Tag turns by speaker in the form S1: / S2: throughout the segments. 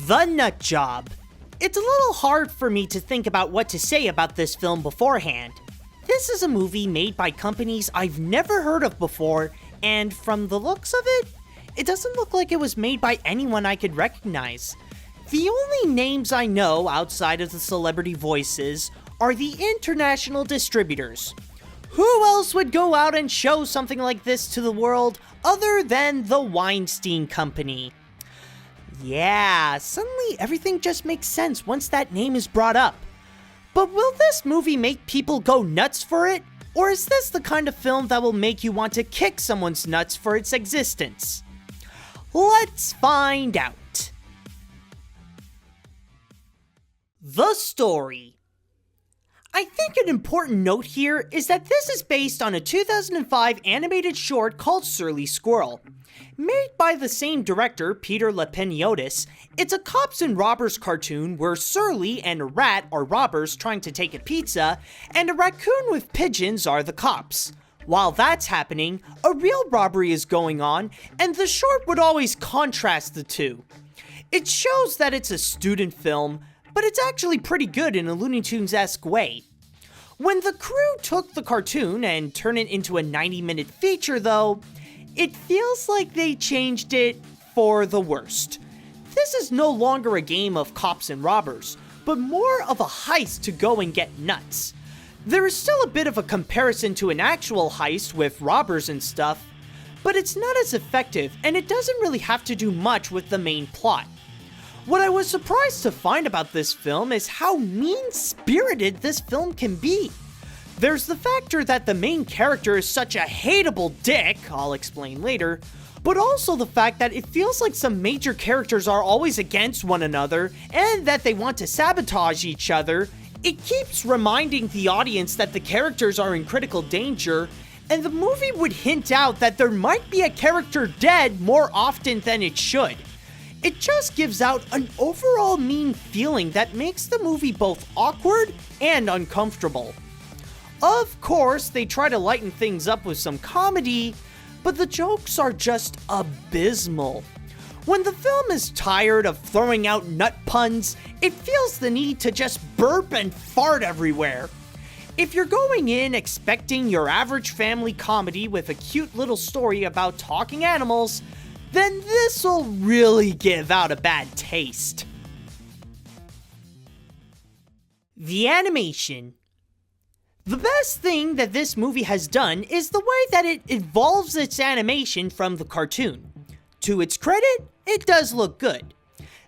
S1: The Nut Job. It's a little hard for me to think about what to say about this film beforehand. This is a movie made by companies I've never heard of before, and from the looks of it, it doesn't look like it was made by anyone I could recognize. The only names I know outside of the celebrity voices are the international distributors. Who else would go out and show something like this to the world other than the Weinstein Company? Yeah, suddenly everything just makes sense once that name is brought up. But will this movie make people go nuts for it? Or is this the kind of film that will make you want to kick someone's nuts for its existence? Let's find out. The story. I think an important note here is that this is based on a 2005 animated short called Surly Squirrel. Made by the same director, Peter Lepeniotis, it's a cops and robbers cartoon where Surly and a rat are robbers trying to take a pizza, and a raccoon with pigeons are the cops. While that's happening, a real robbery is going on, and the short would always contrast the two. It shows that it's a student film, but it's actually pretty good in a Looney Tunes-esque way. When the crew took the cartoon and turned it into a 90-minute feature though, it feels like they changed it for the worst. This is no longer a game of cops and robbers, but more of a heist to go and get nuts. There is still a bit of a comparison to an actual heist with robbers and stuff, but it's not as effective and it doesn't really have to do much with the main plot. What I was surprised to find about this film is how mean-spirited this film can be. There's the factor that the main character is such a hateable dick, I'll explain later, but also the fact that it feels like some major characters are always against one another and that they want to sabotage each other. It keeps reminding the audience that the characters are in critical danger, and the movie would hint out that there might be a character dead more often than it should. It just gives out an overall mean feeling that makes the movie both awkward and uncomfortable. Of course, they try to lighten things up with some comedy, but the jokes are just abysmal. When the film is tired of throwing out nut puns, it feels the need to just burp and fart everywhere. If you're going in expecting your average family comedy with a cute little story about talking animals, then this'll really give out a bad taste. The animation. The best thing that this movie has done is the way that it evolves its animation from the cartoon. To its credit, it does look good.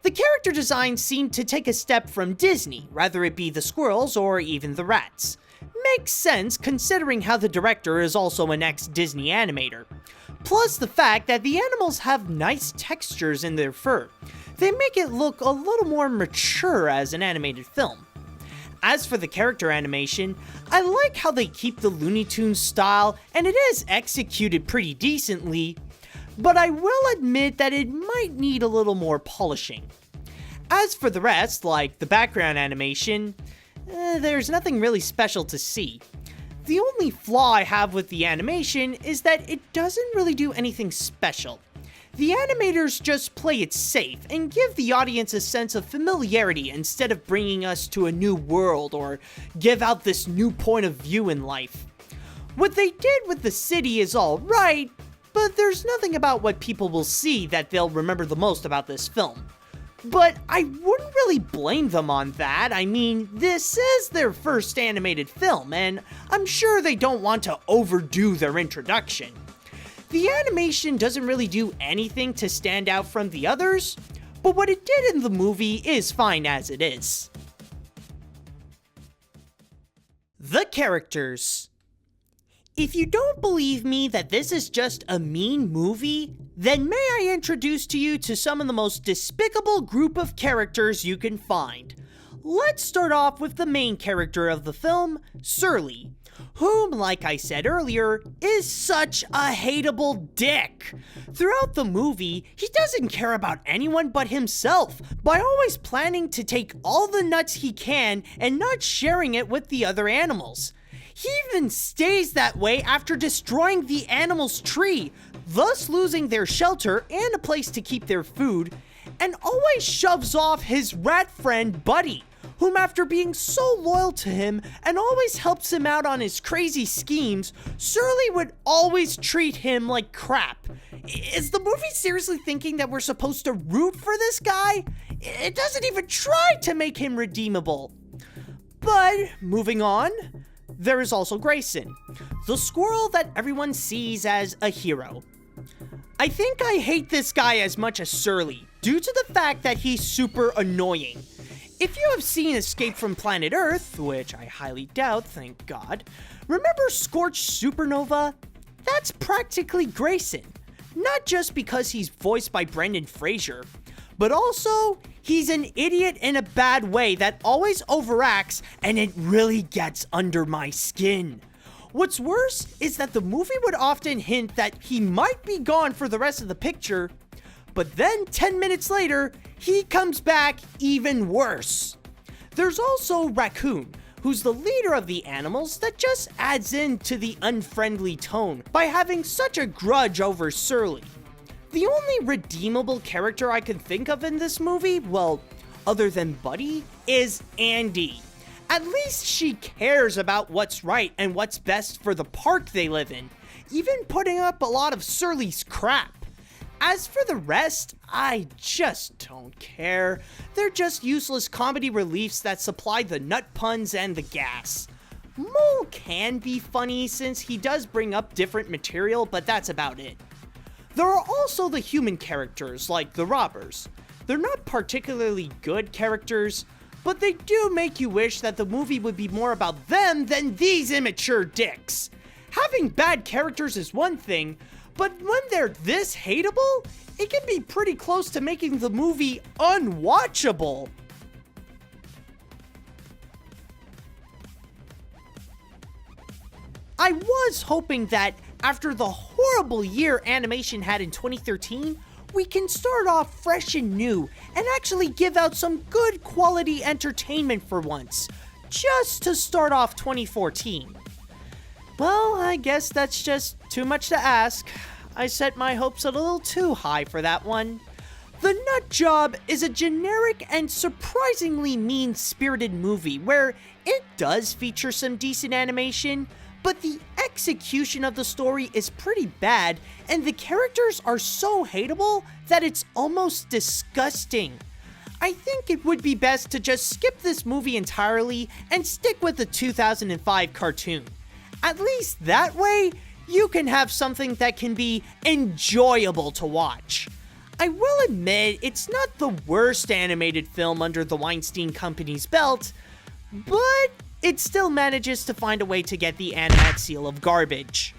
S1: The character designs seem to take a step from Disney, whether it be the squirrels or even the rats. Makes sense considering how the director is also an ex-Disney animator. Plus the fact that the animals have nice textures in their fur. They make it look a little more mature as an animated film. As for the character animation, I like how they keep the Looney Tunes style and it is executed pretty decently, but I will admit that it might need a little more polishing. As for the rest, like the background animation, there's nothing really special to see. The only flaw I have with the animation is that it doesn't really do anything special. The animators just play it safe and give the audience a sense of familiarity instead of bringing us to a new world or give out this new point of view in life. What they did with the city is alright, but there's nothing about what people will see that they'll remember the most about this film. But I wouldn't really blame them on that. I mean, this is their first animated film, and I'm sure they don't want to overdo their introduction. The animation doesn't really do anything to stand out from the others, but what it did in the movie is fine as it is. The characters. If you don't believe me that this is just a mean movie, then may I introduce to you to some of the most despicable group of characters you can find. Let's start off with the main character of the film, Surly, whom, like I said earlier, is such a hateable dick. Throughout the movie, he doesn't care about anyone but himself, by always planning to take all the nuts he can and not sharing it with the other animals. He even stays that way after destroying the animals' tree, thus losing their shelter and a place to keep their food, and always shoves off his rat friend Buddy, whom after being so loyal to him and always helps him out on his crazy schemes, Surly would always treat him like crap. Is the movie seriously thinking that we're supposed to root for this guy? It doesn't even try to make him redeemable. But moving on, there is also Grayson, the squirrel that everyone sees as a hero. I think I hate this guy as much as Surly, due to the fact that he's super annoying. If you have seen Escape from Planet Earth, which I highly doubt, thank God, remember Scorched Supernova? That's practically Grayson. Not just because he's voiced by Brendan Fraser, but also he's an idiot in a bad way that always overacts, and it really gets under my skin. What's worse is that the movie would often hint that he might be gone for the rest of the picture, but then 10 minutes later, he comes back even worse. There's also Raccoon, who's the leader of the animals that just adds in to the unfriendly tone by having such a grudge over Surly. The only redeemable character I can think of in this movie, well, other than Buddy, is Andy. At least she cares about what's right and what's best for the park they live in, even putting up a lot of Surly's crap. As for the rest, I just don't care. They're just useless comedy reliefs that supply the nut puns and the gas. Mole can be funny since he does bring up different material, but that's about it. There are also the human characters, like the robbers. They're not particularly good characters, but they do make you wish that the movie would be more about them than these immature dicks. Having bad characters is one thing, but when they're this hateable, it can be pretty close to making the movie unwatchable. I was hoping that after the horrible year animation had in 2013, we can start off fresh and new and actually give out some good quality entertainment for once, just to start off 2014. Well, I guess that's just too much to ask. I set my hopes a little too high for that one. The Nut Job is a generic and surprisingly mean-spirited movie where it does feature some decent animation, but the execution of the story is pretty bad and the characters are so hateable that it's almost disgusting. I think it would be best to just skip this movie entirely and stick with the 2005 cartoon. At least that way, you can have something that can be enjoyable to watch. I will admit, it's not the worst animated film under the Weinstein Company's belt, but it still manages to find a way to get the AniMat's seal of garbage.